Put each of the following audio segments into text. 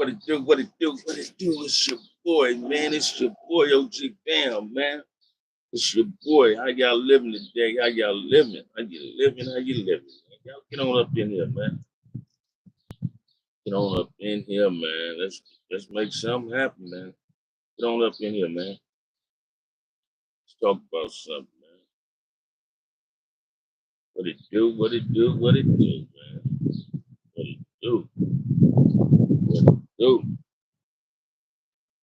What it do? What it do? What it do? It's your boy, man. It's your boy, OG Bam, man. It's your boy. How y'all living today? How y'all living? How you living? How you living? Y'all get on up in here, man. Get on up in here, man. Let's make something happen, man. Get on up in here, man. Let's talk about something, man. What it do? What it do? What it do, man? What it do? What it do?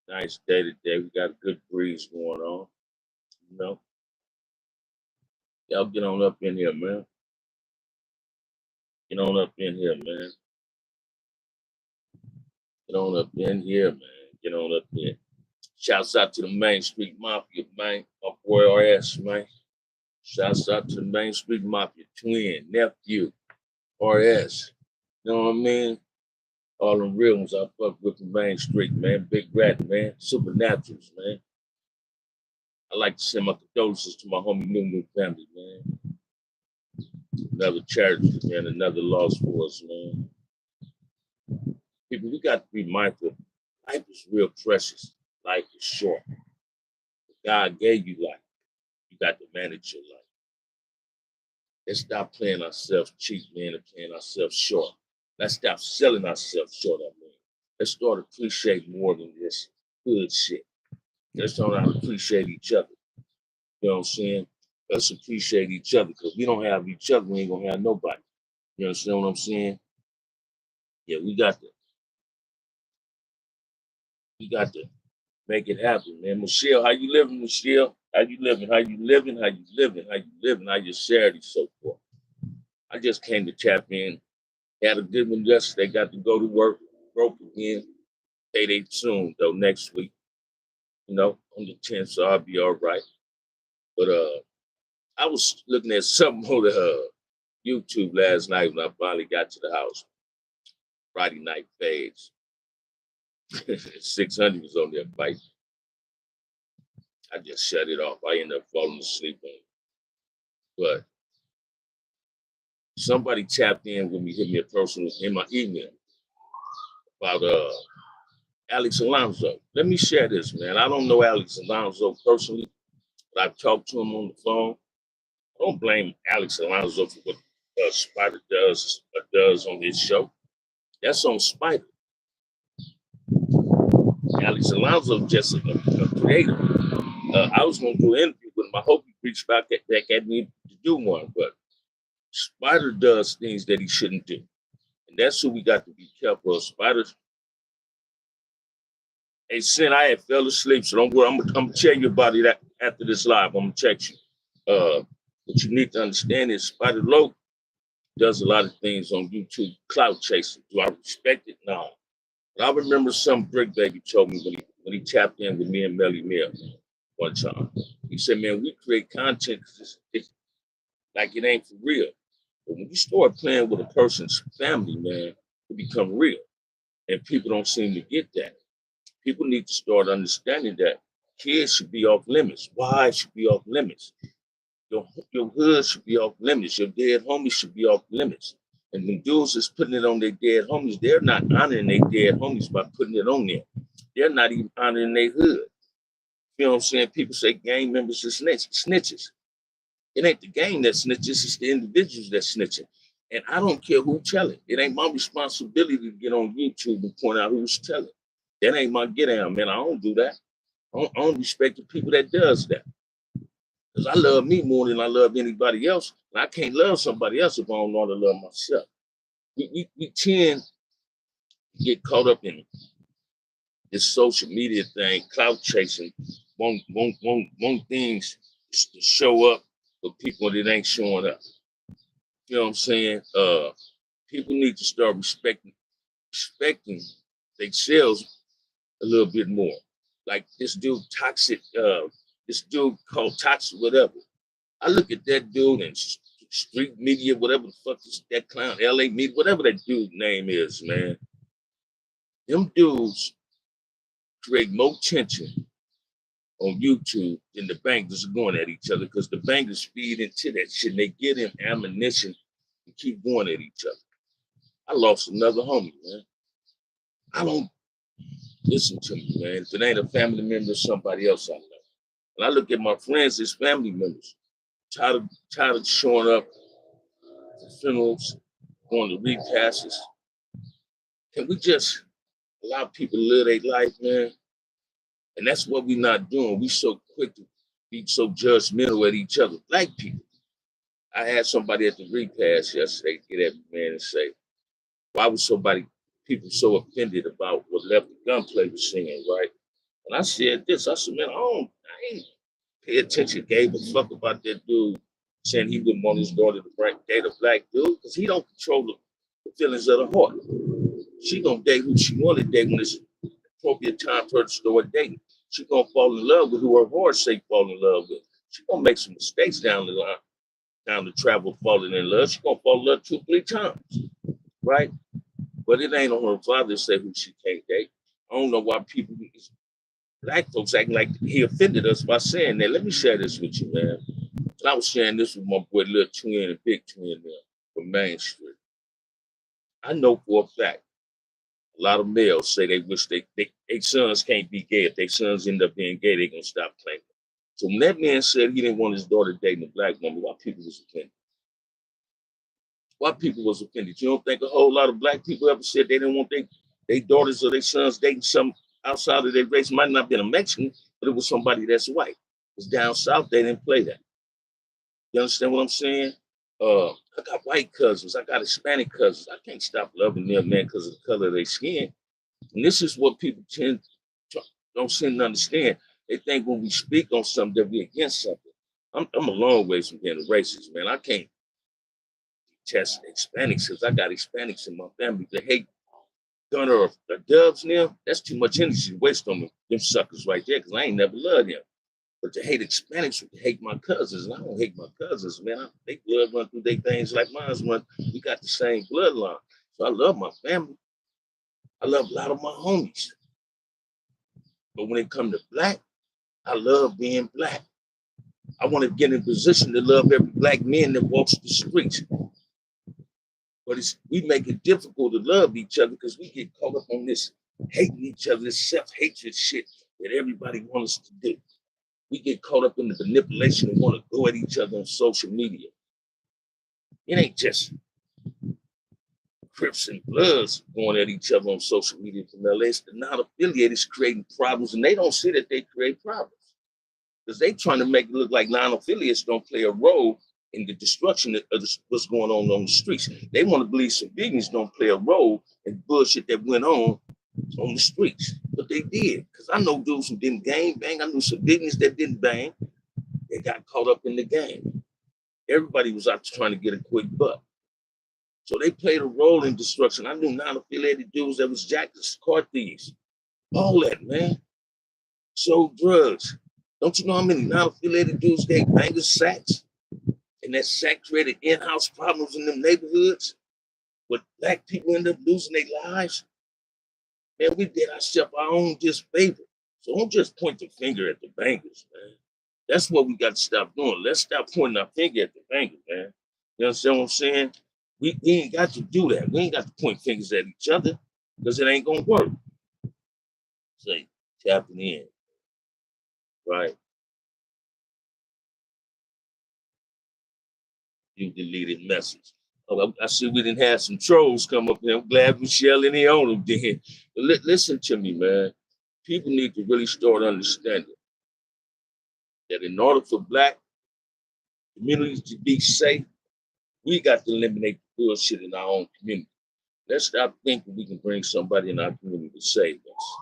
Nice day today. We got a good breeze going on. You know, y'all get on up in here, man. Get on up in here, man. Get on up in here, man. Get on up in. Shouts out to the Main Street Mafia, man. My boy RS, man. Shouts out to the Main Street Mafia twin, nephew, RS. You know what I mean? All them real ones I fuck with the Main Street, man. Big Rat, man. Supernaturals, man. I like to send my condolences to my homie New family, man. Another charity, man. Another loss for us, man. People, we got to be mindful. Life is real precious. Life is short. God gave you life. You got to manage your life. Let's stop playing ourselves cheap, man, and playing ourselves short. Let's stop selling ourselves short, I mean. Let's start appreciating more than this good shit. Let's learn how to appreciate each other. You know what I'm saying? Let's appreciate each other because we don't have each other, we ain't gonna have nobody. You understand what I'm saying? Yeah, we got to make it happen, man. Michelle, how you living, Michelle? How you living? How you living? How you living? How you living? How your Saturday so far? I just came to tap in. Had a good one yesterday. Got to go to work. Broke again. Payday soon though. Next week. You know, on the 10th, so I'll be all right. But I was looking at something on the YouTube last night when I finally got to the house. Friday night fades. 600 was on there fighting. I just shut it off. I ended up falling asleep on it. But somebody tapped in with me, hit me a personal in my email about Alex Alonso. Let me share this, man. I don't know Alex Alonso personally, but I've talked to him on the phone. I don't blame Alex Alonso for what Spider does on his show. That's on Spider. Alex Alonso just a creator. I was going to do an interview with him. I hope he reached back that got me to do one, but Spider does things that he shouldn't do. And that's who we got to be careful of. Spider. Hey, Sin, I had fell asleep, so don't worry. I'm gonna tell you about it after this live. I'm gonna text you. What you need to understand is Spider Loc does a lot of things on YouTube, clout chasing. Do I respect it? No. But I remember some Brick Baby told me when he tapped in with me and Melly Mill one time. He said, "Man, we create content because it's like it ain't for real. But when you start playing with a person's family, man, it become real. And people don't seem to get that. People need to start understanding that kids should be off limits. Wives should be off limits. Your hood should be off limits. Your dead homies should be off limits. And when dudes is putting it on their dead homies, they're not honoring their dead homies by putting it on there. They're not even honoring their hood. You know what I'm saying? People say gang members are snitches. It ain't the gang that snitches, it's the individuals that snitching. And I don't care who tell it. It ain't my responsibility to get on YouTube and point out who's telling. That ain't my get down, man. I don't do that. I don't respect the people that does that. Because I love me more than I love anybody else. And I can't love somebody else if I don't know how to love myself. We tend to get caught up in this social media thing, clout chasing, want things to show up for people that ain't showing up. You know what I'm saying? People need to start respecting themselves a little bit more. Like this dude Toxic, this dude called Toxic, whatever. I look at that dude and street media, whatever the fuck is that clown, LA media, whatever that dude's name is, man. Them dudes create more tension on YouTube than the bankers are going at each other because the bankers feed into that shit. They get him ammunition and keep going at each other. I lost another homie, man. I don't Listen to me, man. If it ain't a family member, it's somebody else I know. And I look at my friends as family members, tired of showing up to funerals, going to repasts. Can we just allow people to live their life, man? And that's what we're not doing. We so quick to be so judgmental at each other, black people. I had somebody at the repast yesterday get at me, man, and say, why was people so offended about what Left the Gunplay was saying, right? And I said this, I said, man, I ain't pay attention, gave a fuck about that dude saying he wouldn't want his daughter to date a black dude, because he don't control the feelings of the heart. She gonna date who she want to date when it's appropriate time for her to start dating. She gonna fall in love with who her heart say fall in love with. She gonna make some mistakes down the line, down the travel falling in love. She gonna fall in love 2-3 times, right? But it ain't on her father to say who she can't date. I don't know why people, black folks, acting like he offended us by saying that. Let me share this with you, man. And I was sharing this with my boy, Little Twin and Big Twin there from Main Street. I know for a fact, a lot of males say they wish their sons can't be gay. If their sons end up being gay, they're going to stop playing. So when that man said he didn't want his daughter dating a black woman, why people was offended? Why people was offended? You don't think a whole lot of black people ever said they didn't want their daughters or their sons dating some outside of their race? Might not have been a Mexican, but it was somebody that's white. Because down south, they didn't play that. You understand what I'm saying? I got white cousins. I got Hispanic cousins. I can't stop loving them, man, because of the color of their skin. And this is what people don't seem to understand. They think when we speak on something that we're against something. I'm a long ways from being a racist, man. I can't detest Hispanics because I got Hispanics in my family. They hate Gunner or Dubs now. That's too much energy to waste on them suckers right there because I ain't never loved them. But to hate Hispanics, to hate my cousins, and I don't hate my cousins, man. They blood run through their things like mine's run. We got the same bloodline. So I love my family. I love a lot of my homies. But when it comes to black, I love being black. I want to get in position to love every black man that walks the streets. But we make it difficult to love each other because we get caught up on this hating each other, this self-hatred shit that everybody wants us to do. We get caught up in the manipulation and want to go at each other on social media. It ain't just Crips and Bloods going at each other on social media from LA. It's the non-affiliated creating problems, and they don't see that they create problems. Because they trying to make it look like non-affiliates don't play a role in the destruction of what's going on the streets. They want to believe civilians don't play a role in bullshit that went on the streets. But they did. Because I know dudes who didn't gang bang. I knew civilians that didn't bang. They got caught up in the game. Everybody was out trying to get a quick buck. So they played a role in destruction. I knew non-affiliated dudes that was jackets, car thieves, all that, man. Sold drugs. Don't you know how many non-affiliated dudes gave bangers sacks? And that sack created in-house problems in them neighborhoods where black people end up losing their lives. Man, we did ourselves our own disfavor. So don't just point the finger at the bangers, man. That's what we got to stop doing. Let's stop pointing our finger at the bangers, man. You understand what I'm saying? We ain't got to do that. We ain't got to point fingers at each other because it ain't going to work. Say, tapping in, right? You deleted message. Oh, I see we didn't have some trolls come up here. I'm glad Michelle and on them did. But listen to me, man. People need to really start understanding that in order for black communities to be safe, we got to eliminate the bullshit in our own community. Let's stop thinking we can bring somebody in our community to save us.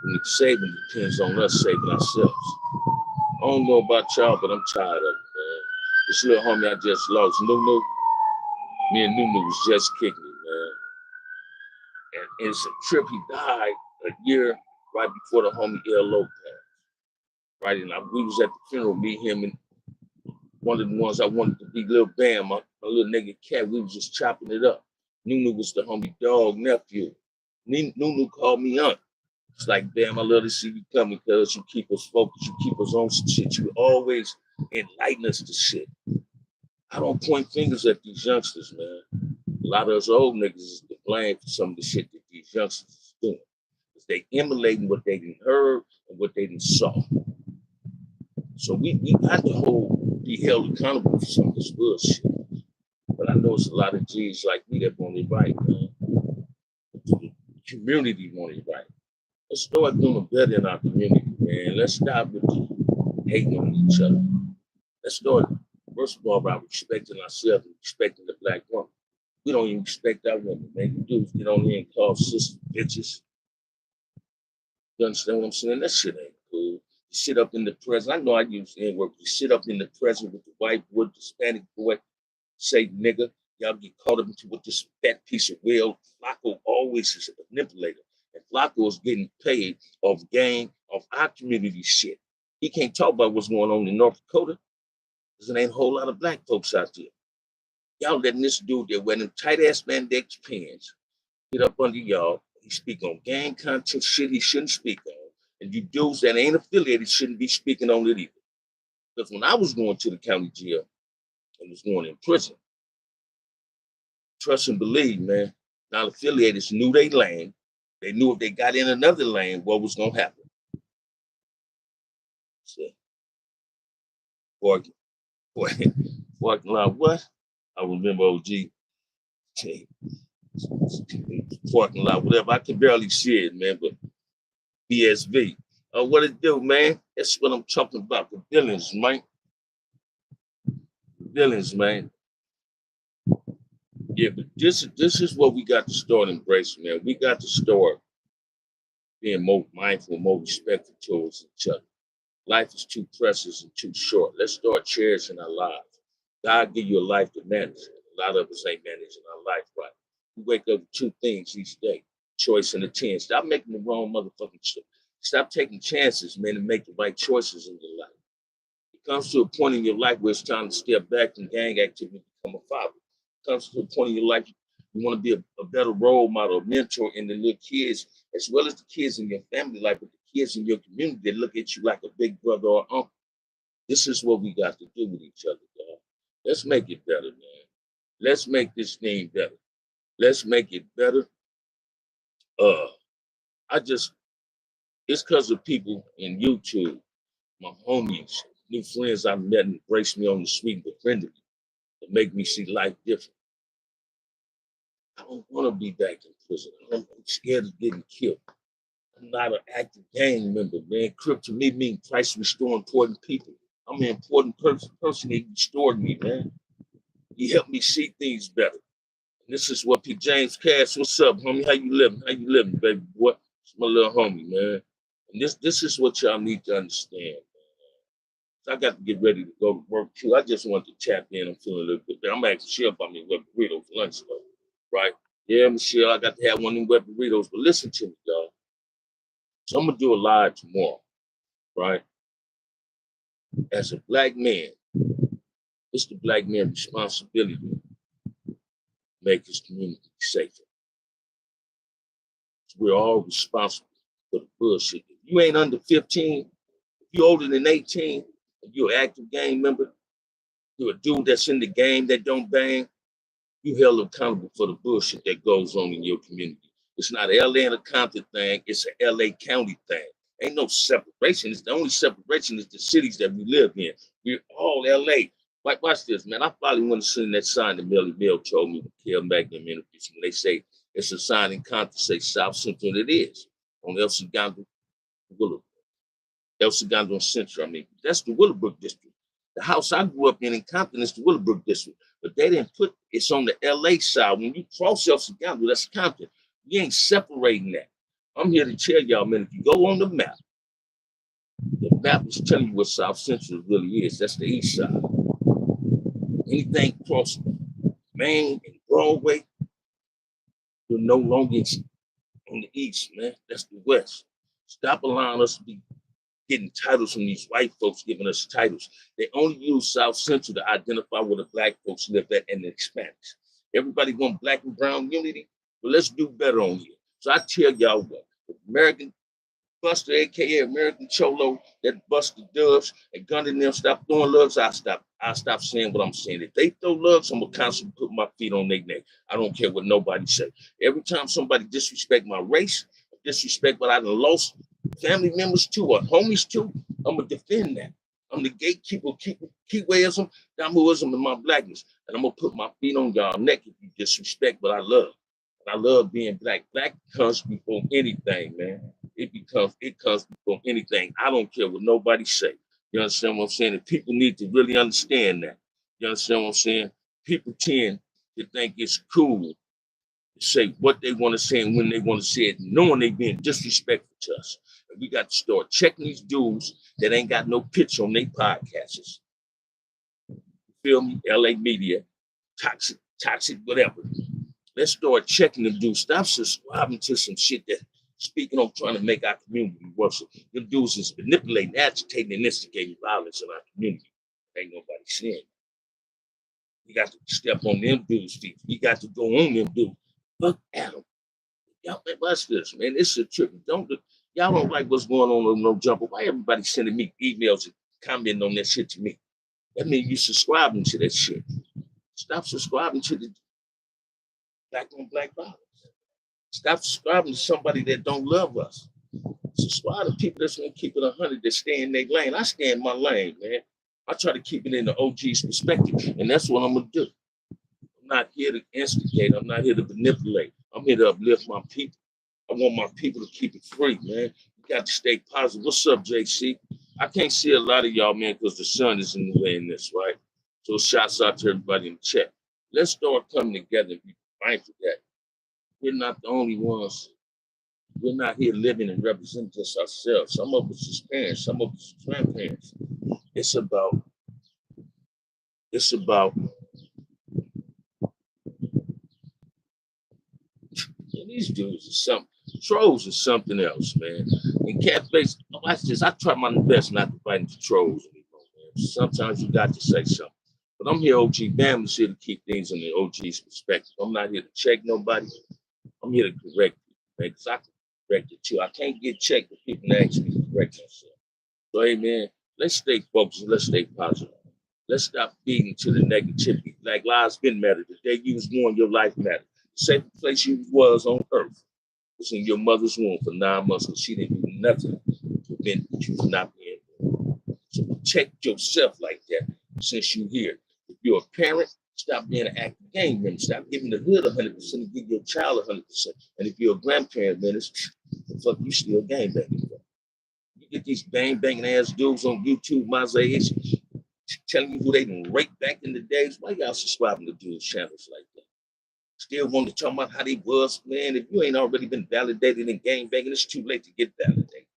And saving depends on us saving ourselves. I don't know about y'all, but I'm tired of it, man. This little homie I just lost, Nunu. Me and Nunu was just kicking it, man. And it's a trip. He died a year right before the homie LO passed. Right, and we was at the funeral, me, him, and one of the ones I wanted to be Lil Bam, my little nigga Cat. We was just chopping it up. Nunu was the homie dog nephew. Nunu called me aunt. It's like, damn, I love to see you coming because you keep us focused, you keep us on some shit. You always enlighten us to shit. I don't point fingers at these youngsters, man. A lot of us old niggas is to blame for some of the shit that these youngsters is doing. they emulating what they didn't heard and what they didn't saw. So we got to be held accountable for some of this bullshit. But I know it's a lot of G's like me that want it right, man. The community want it right. Let's start doing better in our community, man. Let's stop with hating on each other. Let's start, first of all, by respecting ourselves and respecting the black woman. We don't even respect our women, man. You dudes get on here and call sisters bitches. You understand what I'm saying? That shit ain't cool. You sit up in the present. I know I use the N-word. You sit up in the present with the white boy, the Hispanic boy, say nigga. Y'all get caught up into what this fat piece of will. Flacco always is a manipulator. And Flacco is getting paid off game of our community shit. He can't talk about what's going on in North Dakota because there ain't a whole lot of black folks out there. Y'all letting this dude there wearing them tight-ass spandex pants get up under y'all. He speak on gang content shit he shouldn't speak on. And you dudes that ain't affiliated shouldn't be speaking on it either. Because when I was going to the county jail and was going in prison, trust and believe, man, non-affiliated knew they lane. They knew if they got in another lane, what was going to happen. So, parking lot, what? I remember OG. Parking lot, whatever. I can barely see it, man, but BSV. What it do, man? That's what I'm talking about. The villains, man. Villains, man. Yeah, but this is what we got to start embracing, man. We got to start being more mindful, more respectful towards each other. Life is too precious and too short. Let's start cherishing our lives. God give you a life to manage. A lot of us ain't managing our life right. We wake up with two things each day: choice and a 10. Stop making the wrong motherfucking shit. Stop taking chances, man, and make the right choices in your life. It comes to a point in your life where it's time to step back from gang activity and become a father. It comes to a point in your life you want to be a better role model, a mentor in the little kids, as well as the kids in your family life, but the kids in your community that look at you like a big brother or uncle. This is what we got to do with each other, y'all. Let's make it better, man. Let's make this thing better. Let's make it better. It's because of people in YouTube, my homies, new friends I met and embraced me on the street and befriended me, that make me see life different. I don't want to be back in prison. I'm scared of getting killed. I'm not an active gang member, man. Crip to me means Christ restore important people. I'm an important person. He restored me, man. He helped me see things better. And this is what P. James Cass, what's up, homie? How you living? How you living, baby boy? It's my little homie, man. And this is what y'all need to understand, man. So I got to get ready to go to work too. I just want to tap in. I'm feeling a little bit better. I'm asking Michelle about me wet burritos for lunch though, right? Yeah, Michelle, I got to have one of them wet burritos. But listen to me, dog. So I'm gonna do a live tomorrow, right? As a black man, it's the black man's responsibility to make his community safer. So we're all responsible for the bullshit. If you ain't under 15, if you're older than 18, if you're an active gang member, you're a dude that's in the game that don't bang, you held accountable for the bullshit that goes on in your community. It's not an LA and a Compton thing, it's an LA County thing. Ain't no separation. It's the only separation is the cities that we live in. We're all LA. Like, watch this, man. I probably wouldn't have seen that sign that Melly Bell told me to kill Magnum interviews when they say it's a sign in Compton, say South Central, and it is. On El Segundo, Willowbrook. El Segundo and Central, I mean. That's the Willowbrook district. The house I grew up in Compton is the Willowbrook district. But they didn't put it's on the LA side. When you cross El Segundo, that's Compton. You ain't separating that. I'm here to tell y'all, man, if you go on the map is telling you what South Central really is. That's the east side. Anything across Main and Broadway, you're no longer on the east, man. That's the west. Stop allowing us to be getting titles from these white folks giving us titles. They only use South Central to identify where the black folks live at and the Hispanics. Everybody want black and brown unity, but let's do better on here. So I tell y'all what, American Buster, aka American Cholo, that Buster Dubs and Gun and them stop throwing lugs, I stop saying what I'm saying. If they throw lugs, I'm gonna constantly put my feet on their neck. I don't care what nobody say. Every time somebody disrespect my race, disrespect, but I done lost family members too, or homies too. I'm gonna defend that. I'm the gatekeeper, keepwaism, Damuism, and my blackness. And I'm gonna put my feet on y'all neck if you disrespect what I love. And I love being black. Black comes before anything, man. It comes before anything. I don't care what nobody say. You understand what I'm saying? And people need to really understand that. You understand what I'm saying? People tend to think it's cool to say what they want to say and when they want to say it, knowing they being disrespectful to us. And we got to start checking these dudes that ain't got no pitch on their podcasts. You feel me? LA media, toxic, whatever. Let's start checking them dudes. Stop subscribing to some shit that speaking on trying to make our community worse. Them dudes is manipulating, agitating, and instigating violence in our community. Ain't nobody saying it. We got to step on them dudes' feet. We got to go on them dudes. Fuck Adam. Y'all, man, watch this, man. It's a trip. Y'all don't like what's going on No Jumper. Why everybody sending me emails and commenting on that shit to me? That means you subscribing to that shit. Stop subscribing to the black on black violence. Stop subscribing to somebody that don't love us. Subscribe to people that's gonna keep it 100, that stay in their lane. I stay in my lane, man. I try to keep it in the OG's perspective, and that's what I'm gonna do. I'm not here to instigate. I'm not here to manipulate. I'm here to uplift my people. I want my people to keep it free, man. You got to stay positive. What's up, JC? I can't see a lot of y'all, man, because the sun is in the way in this, right? So shouts out to everybody in the chat. Let's start coming together and be mindful that we're not the only ones. We're not here living and representing just ourselves. Some of us is parents, some of us is grandparents. It's about and these dudes are something. Trolls is something else, man. And Catface, watch this. I try my best not to fight into trolls anymore, man. Sometimes you got to say something. But I'm here, OG Bam, is here to keep things in the OG's perspective. I'm not here to check nobody. I'm here to correct you, man, because I can correct it too. I can't get checked if people ask me to correct myself. So, hey, man, let's stay focused. Let's stay positive. Let's stop feeding to the negativity. Like lives been matter. The day you was born, your life mattered. The same place you was on earth was in your mother's womb for 9 months because she didn't do nothing to prevent you from not being born. So protect yourself like that since you're here. If you're a parent, stop being an active game member. Stop giving the hood 100% and give your child 100%. And if you're a grandparent, man, it's the fuck you still game banging. You get these banging ass dudes on YouTube, my age, telling you who they done raped back in the days. Why y'all subscribing to dudes' channels like that? Still want to talk about how they was, man. If you ain't already been validated in gang banging, it's too late to get validated.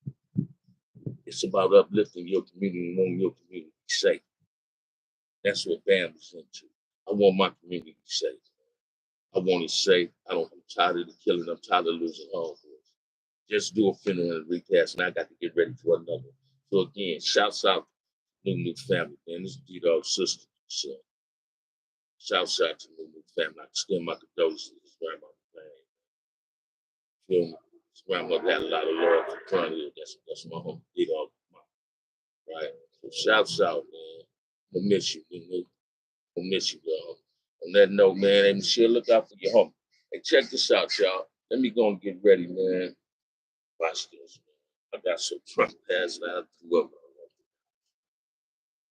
It's about uplifting your community and wanting your community to be safe. That's what BAM is into. I want my community to be safe. I want it safe. I'm tired of the killing. I'm tired of losing homeboys. Just do a funeral and recast, and I got to get ready for another. So again, shouts out to New family, man. This is D-Dog's sister. So shouts out to New family. I extend my condolences to his grandmother, man. Feel me? His grandmother had a lot of love for Connie. That's my home, D-Dog. Right? So shouts out, man. I'll miss you, man. I'll miss you, dog. On that note, man, hey, Michelle, look out for your home. Hey, check this out, y'all. Let me go and get ready, man. Watch this, man. I got so drunk last night. I threw up.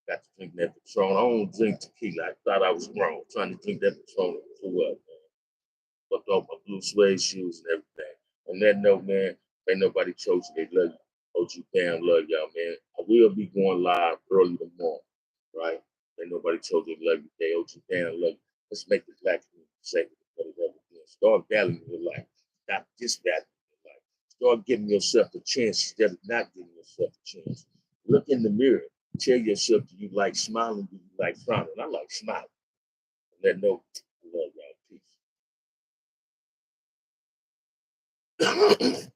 Got to drink that Patron. I don't drink tequila. I thought I was grown trying to drink that Patron and threw up, man. Fucked off my blue suede shoes and everything. On that note, man, ain't nobody told you they love you. OG Bam love y'all, man. I will be going live early tomorrow, right? Ain't nobody told you they love you. They OG Bam love you. Let's make the black community safe. Start valuing your life. Stop disvaluing your life. Start giving yourself a chance instead of not giving yourself a chance. Look in the mirror. Tell yourself, do you like smiling? Do you like frowning? I like smiling. Let know I love y'all. Peace.